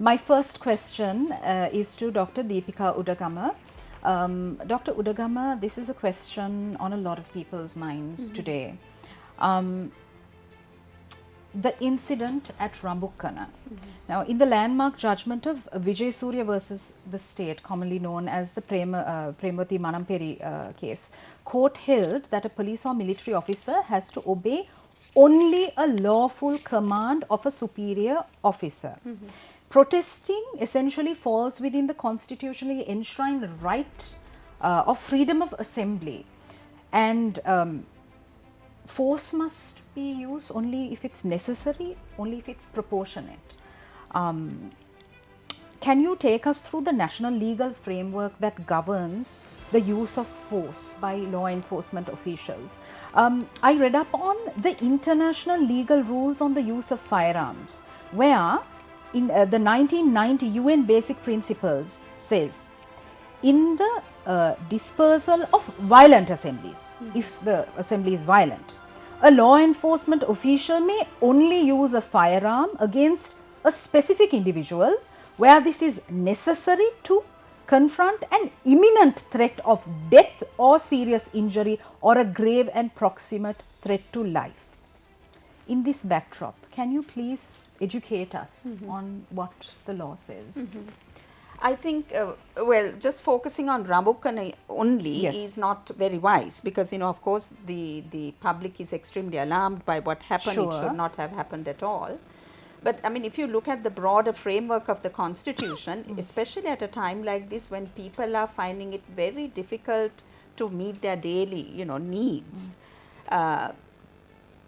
My first question is to Dr. Deepika Udagama. Dr. Udagama, this is a question on a lot of people's minds today. The incident at Rambukkana. Now, in the landmark judgment of Vijay Surya versus the state, commonly known as the Premati Manamperi case, court held that a police or military officer has to obey only a lawful command of a superior officer. Protesting essentially falls within the constitutionally enshrined right of freedom of assembly, and force must be used only if it's necessary, only if it's proportionate. Can you take us through the national legal framework that governs the use of force by law enforcement officials? I read up on the international legal rules on the use of firearms, where in the 1990 UN Basic Principles says, in the dispersal of violent assemblies, if the assembly is violent, a law enforcement official may only use a firearm against a specific individual where this is necessary to confront an imminent threat of death or serious injury or a grave and proximate threat to life. In this backdrop, can you please educate us on what the law says? I think, well, just focusing on Rambukkana only is not very wise, because, of course, the public is extremely alarmed by what happened. It should not have happened at all. But, I mean, if you look at the broader framework of the Constitution, especially at a time like this when people are finding it very difficult to meet their daily, needs,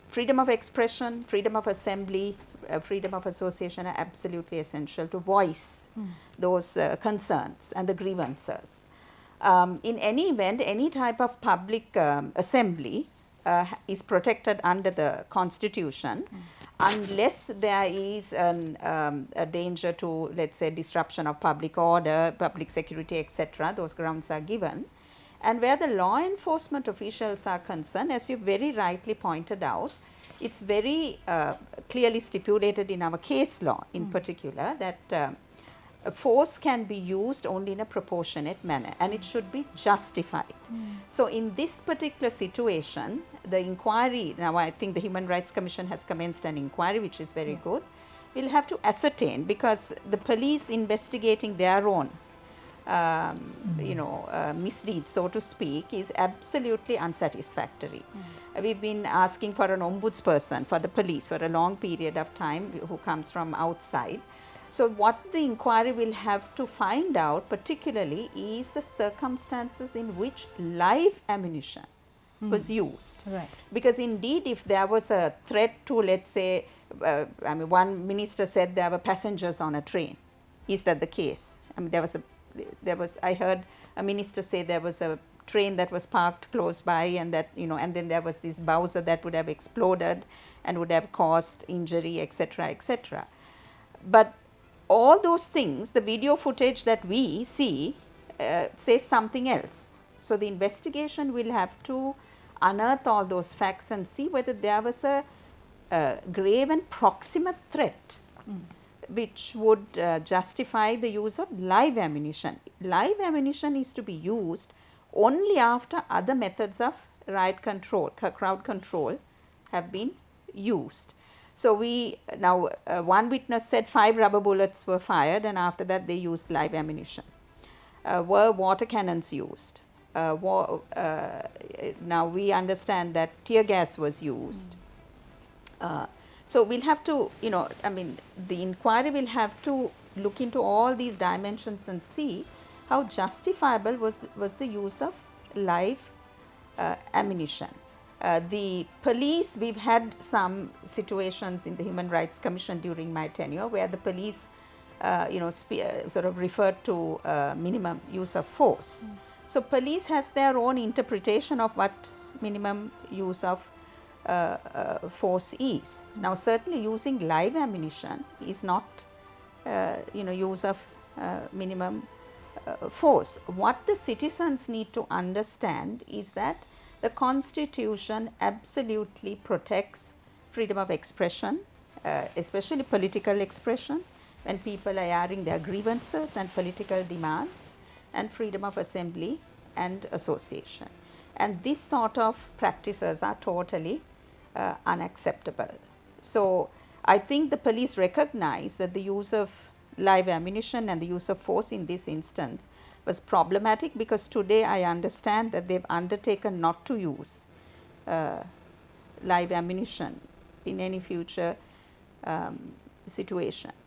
freedom of expression, freedom of assembly, freedom of association are absolutely essential to voice those concerns and the grievances. In any event, any type of public assembly is protected under the Constitution unless there is a danger to, let's say, disruption of public order, public security, etc. Those grounds are given. And where the law enforcement officials are concerned, as you very rightly pointed out, it's very clearly stipulated in our case law in particular that force can be used only in a proportionate manner, and it should be justified. So in this particular situation, the inquiry, now I think the Human Rights Commission has commenced an inquiry, which is very good, will have to ascertain, because the police investigating their own misdeeds, so to speak, is absolutely unsatisfactory. We've been asking for an ombudsperson for the police for a long period of time who comes from outside. So what the inquiry will have to find out particularly is the circumstances in which live ammunition was used. Right. Because indeed, if there was a threat to, let's say, one minister said there were passengers on a train. Is that the case? I mean, I heard a minister say there was a train that was parked close by, and that, and then there was this Bowser that would have exploded and would have caused injury, etc., etc. But all those things, the video footage that we see says something else. So the investigation will have to unearth all those facts and see whether there was a grave and proximate threat which would justify the use of live ammunition. Live ammunition is to be used only after other methods of riot control, crowd control have been used. So now one witness said 5 rubber bullets were fired, and after that they used live ammunition. Were water cannons used? Now we understand that tear gas was used. So we'll have to, the inquiry will have to look into all these dimensions and see how justifiable was the use of live ammunition. The police, we've had some situations in the Human Rights Commission during my tenure where the police, sort of referred to minimum use of force. So police has their own interpretation of what minimum use of force is. Now certainly using live ammunition is not, use of minimum force. What the citizens need to understand is that the Constitution absolutely protects freedom of expression, especially political expression, when people are airing their grievances and political demands, and freedom of assembly and association. And this sort of practices are totally unacceptable. So, I think the police recognize that the use of live ammunition and the use of force in this instance was problematic, because today I understand that they have undertaken not to use live ammunition in any future situation.